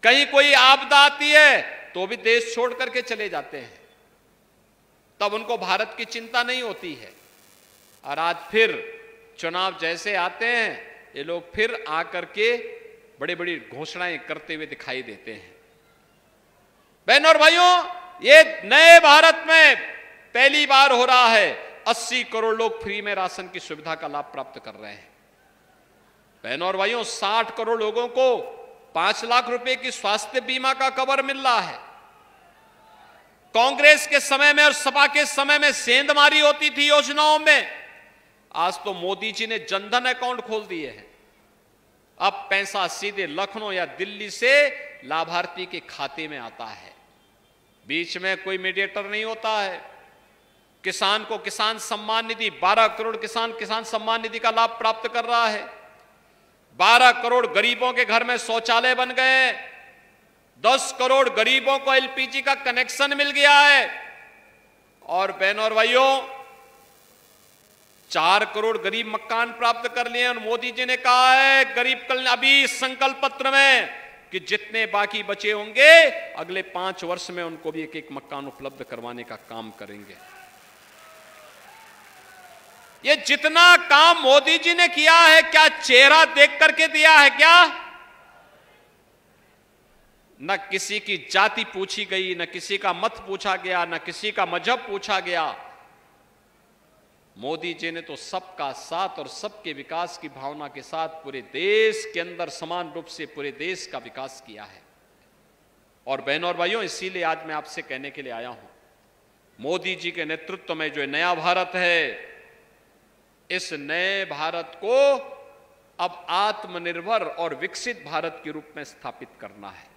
कहीं कोई आपदा आती है तो भी देश छोड़ करके चले जाते हैं, तब उनको भारत की चिंता नहीं होती है। और आज फिर चुनाव जैसे आते हैं ये लोग फिर आकर के बड़ी बड़ी घोषणाएं करते हुए दिखाई देते हैं। बहनों और भाइयों, ये नए भारत में पहली बार हो रहा है 80 करोड़ लोग फ्री में राशन की सुविधा का लाभ प्राप्त कर रहे हैं। बहनों और भाइयों, 60 करोड़ लोगों को 5 लाख रुपए की स्वास्थ्य बीमा का कवर मिल रहा है। कांग्रेस के समय में और सपा के समय में सेंधमारी होती थी योजनाओं में, आज तो मोदी जी ने जनधन अकाउंट खोल दिए हैं। अब पैसा सीधे लखनऊ या दिल्ली से लाभार्थी के खाते में आता है, बीच में कोई मीडिएटर नहीं होता है। किसान को किसान सम्मान निधि 12 करोड़ किसान सम्मान निधि का लाभ प्राप्त कर रहा है। 12 करोड़ गरीबों के घर में शौचालय बन गए, 10 करोड़ गरीबों को एलपीजी का कनेक्शन मिल गया है। और बहनों और भाइयों, 4 करोड़ गरीब मकान प्राप्त कर लिए। और मोदी जी ने कहा है गरीब कल्याण अभी संकल्प पत्र में कि जितने बाकी बचे होंगे अगले 5 वर्ष में उनको भी एक एक मकान उपलब्ध करवाने का काम करेंगे। ये जितना काम मोदी जी ने किया है, क्या चेहरा देख करके दिया है क्या? न किसी की जाति पूछी गई, न किसी का मत पूछा गया, न किसी का मजहब पूछा गया। मोदी जी ने तो सबका साथ और सबके विकास की भावना के साथ पूरे देश के अंदर समान रूप से पूरे देश का विकास किया है। और बहनों और भाइयों, इसीलिए आज मैं आपसे कहने के लिए आया हूं, मोदी जी के नेतृत्व में जो नया भारत है, इस नए भारत को अब आत्मनिर्भर और विकसित भारत के रूप में स्थापित करना है।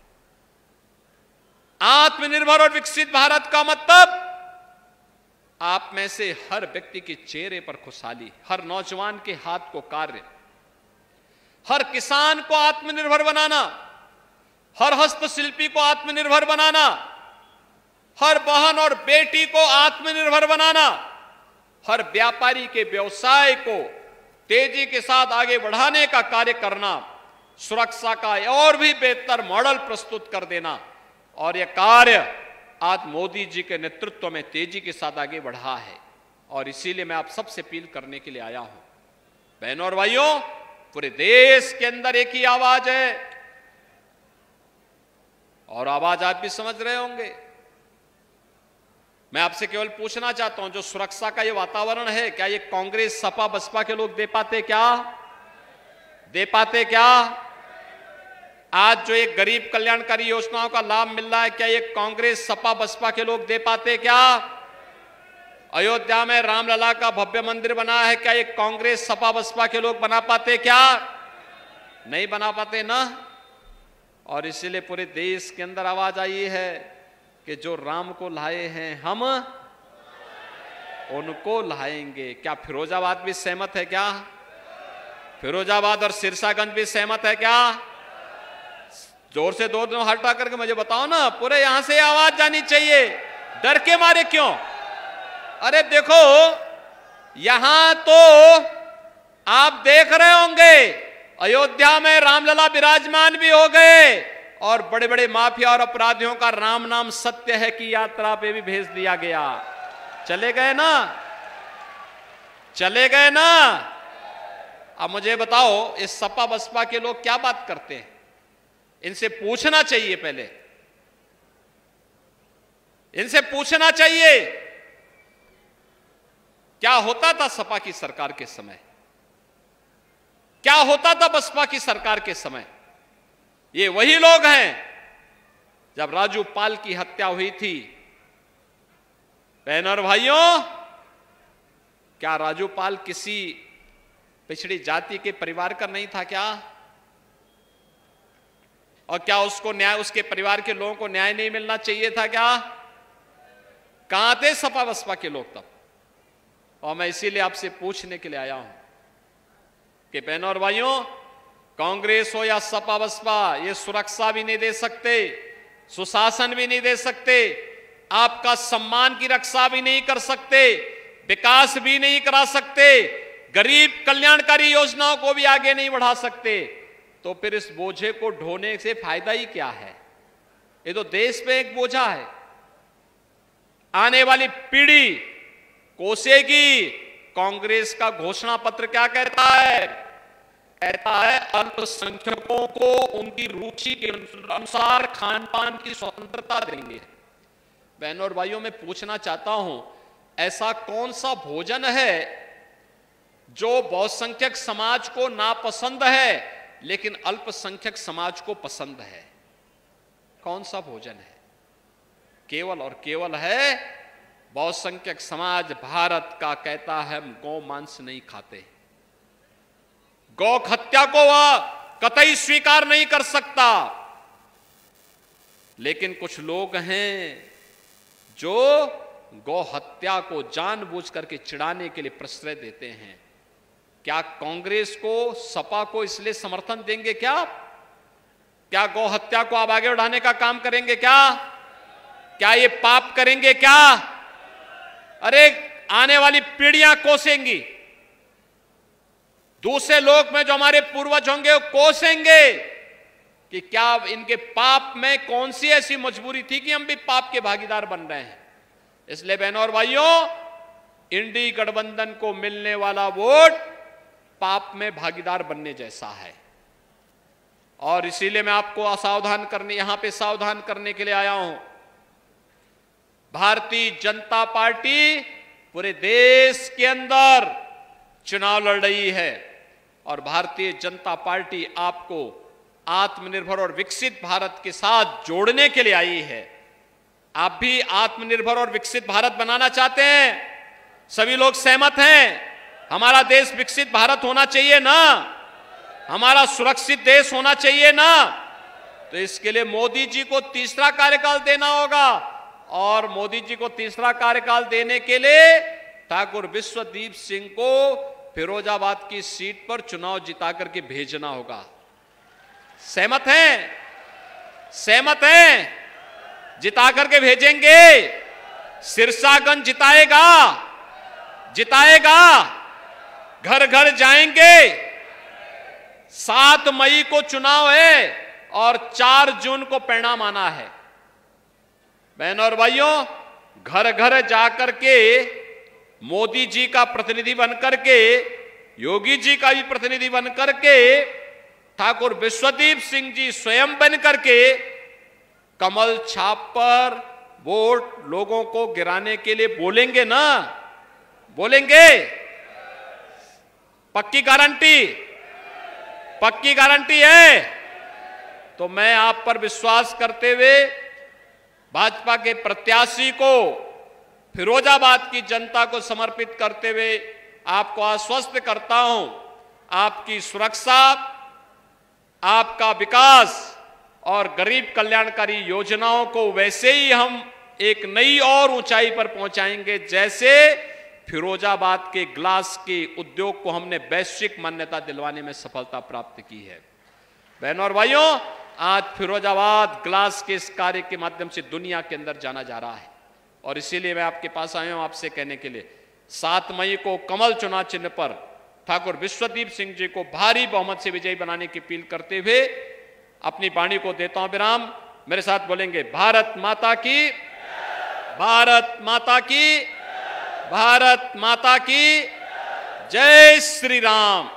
आत्मनिर्भर और विकसित भारत का मतलब आप में से हर व्यक्ति के चेहरे पर खुशहाली, हर नौजवान के हाथ को कार्य, हर किसान को आत्मनिर्भर बनाना, हर हस्तशिल्पी को आत्मनिर्भर बनाना, हर बहन और बेटी को आत्मनिर्भर बनाना, हर व्यापारी के व्यवसाय को तेजी के साथ आगे बढ़ाने का कार्य करना, सुरक्षा का और भी बेहतर मॉडल प्रस्तुत कर देना। और यह कार्य आज मोदी जी के नेतृत्व में तेजी के साथ आगे बढ़ा है। और इसीलिए मैं आप सबसे अपील करने के लिए आया हूं, बहनों और भाइयों, पूरे देश के अंदर एक ही आवाज है, और आवाज आप भी समझ रहे होंगे। मैं आपसे केवल पूछना चाहता हूं, जो सुरक्षा का ये वातावरण है, क्या ये कांग्रेस सपा बसपा के लोग दे पाते क्या? दे पाते क्या? आज जो एक गरीब कल्याणकारी योजनाओं का लाभ मिल रहा है, क्या ये कांग्रेस सपा बसपा के लोग दे पाते क्या? अयोध्या में रामलला का भव्य मंदिर बना है, क्या ये कांग्रेस सपा बसपा के लोग बना पाते क्या? नहीं बना पाते ना। और इसीलिए पूरे देश के अंदर आवाज आई है कि जो राम को लाए हैं हम उनको लाएंगे। क्या फिरोजाबाद भी सहमत है क्या? फिरोजाबाद और सिरसागंज भी सहमत है क्या? जोर से दो हटा करके मुझे बताओ ना, पूरे यहां से आवाज जानी चाहिए। डर के मारे क्यों? अरे देखो, यहां तो आप देख रहे होंगे अयोध्या में रामलला विराजमान भी हो गए, और बड़े बड़े माफिया और अपराधियों का राम नाम सत्य है की यात्रा पे भी भेज दिया गया। चले गए ना, चले गए ना। अब मुझे बताओ, इस सपा बसपा के लोग क्या बात करते हैं? इनसे पूछना चाहिए, पहले इनसे पूछना चाहिए क्या होता था सपा की सरकार के समय, क्या होता था बसपा की सरकार के समय। ये वही लोग हैं जब राजू पाल की हत्या हुई थी। बहनों और भाइयों, क्या राजू पाल किसी पिछड़ी जाति के परिवार का नहीं था क्या? और क्या उसको न्याय, उसके परिवार के लोगों को न्याय नहीं मिलना चाहिए था क्या? कहां थे सपा बसपा के लोग तब? और मैं इसीलिए आपसे पूछने के लिए आया हूं कि बहनों और भाइयों, कांग्रेस हो या सपा बसपा, ये सुरक्षा भी नहीं दे सकते, सुशासन भी नहीं दे सकते, आपका सम्मान की रक्षा भी नहीं कर सकते, विकास भी नहीं करा सकते, गरीब कल्याणकारी योजनाओं को भी आगे नहीं बढ़ा सकते। तो फिर इस बोझे को ढोने से फायदा ही क्या है? ये तो देश पे एक बोझा है। आने वाली पीढ़ी कोसेगी। कांग्रेस का घोषणा पत्र क्या कहता है? कहता है अल्पसंख्यकों को उनकी रुचि के अनुसार खान पान की स्वतंत्रता देंगे। बहनों और भाइयों, मैं पूछना चाहता हूं, ऐसा कौन सा भोजन है जो बहुसंख्यक समाज को नापसंद है लेकिन अल्पसंख्यक समाज को पसंद है? कौन सा भोजन है? केवल और केवल है बहुसंख्यक समाज भारत का कहता है हम गौ मांस नहीं खाते, गौ हत्या को वह कतई स्वीकार नहीं कर सकता। लेकिन कुछ लोग हैं जो गौ हत्या को जानबूझ करके चिढ़ाने के लिए प्रश्रय देते हैं। क्या कांग्रेस को, सपा को इसलिए समर्थन देंगे? क्या गौ हत्या को आप आगे बढ़ाने का काम करेंगे? क्या ये पाप करेंगे? क्या अरे आने वाली पीढ़ियां कोसेंगी। दूसरे लोक में जो हमारे पूर्वज होंगे वो कोसेंगे कि क्या इनके पाप में कौन सी ऐसी मजबूरी थी कि हम भी पाप के भागीदार बन रहे हैं। इसलिए बहनों और भाइयों, इंडी गठबंधन को मिलने वाला वोट पाप में भागीदार बनने जैसा है। और इसीलिए मैं आपको यहां पे सावधान करने के लिए आया हूं। भारतीय जनता पार्टी पूरे देश के अंदर चुनाव लड़ रही है और भारतीय जनता पार्टी आपको आत्मनिर्भर और विकसित भारत के साथ जोड़ने के लिए आई है। आप भी आत्मनिर्भर और विकसित भारत बनाना चाहते हैं? सभी लोग सहमत हैं? हमारा देश विकसित भारत होना चाहिए ना? हमारा सुरक्षित देश होना चाहिए ना? तो इसके लिए मोदी जी को तीसरा कार्यकाल देना होगा और मोदी जी को तीसरा कार्यकाल देने के लिए ठाकुर विश्वदीप सिंह को फिरोजाबाद की सीट पर चुनाव जिता करके भेजना होगा। सहमत हैं? सहमत हैं? जिता करके भेजेंगे। सिरसागंज जिताएगा। घर घर जाएंगे। 7 मई को चुनाव है और 4 जून को परिणाम आना है। बहनों और भाइयों, घर घर जाकर के मोदी जी का प्रतिनिधि बनकर के, योगी जी का भी प्रतिनिधि बनकर के, ठाकुर विश्वदीप सिंह जी स्वयं बनकर के कमल छाप पर वोट लोगों को गिराने के लिए बोलेंगे ना? बोलेंगे? पक्की गारंटी है। तो मैं आप पर विश्वास करते हुए भाजपा के प्रत्याशी को फिरोजाबाद की जनता को समर्पित करते हुए आपको आश्वस्त करता हूं, आपकी सुरक्षा, आपका विकास और गरीब कल्याणकारी योजनाओं को वैसे ही हम एक नई और ऊंचाई पर पहुंचाएंगे जैसे फिरोजाबाद के ग्लास के उद्योग को हमने वैश्विक मान्यता दिलवाने में सफलता प्राप्त की है। बहनों और भाइयों, आज फिरोजाबाद ग्लास के इस कार्य के माध्यम से दुनिया के अंदर जाना जा रहा है और इसीलिए मैं आपके पास आया हूं आपसे कहने के लिए 7 मई को कमल चुनाव चिन्ह पर ठाकुर विश्वदीप सिंह जी को भारी बहुमत से विजयी बनाने की अपील करते हुए अपनी वाणी को देता हूं विराम। मेरे साथ बोलेंगे भारत माता की, भारत माता की, भारत माता की जय श्री राम।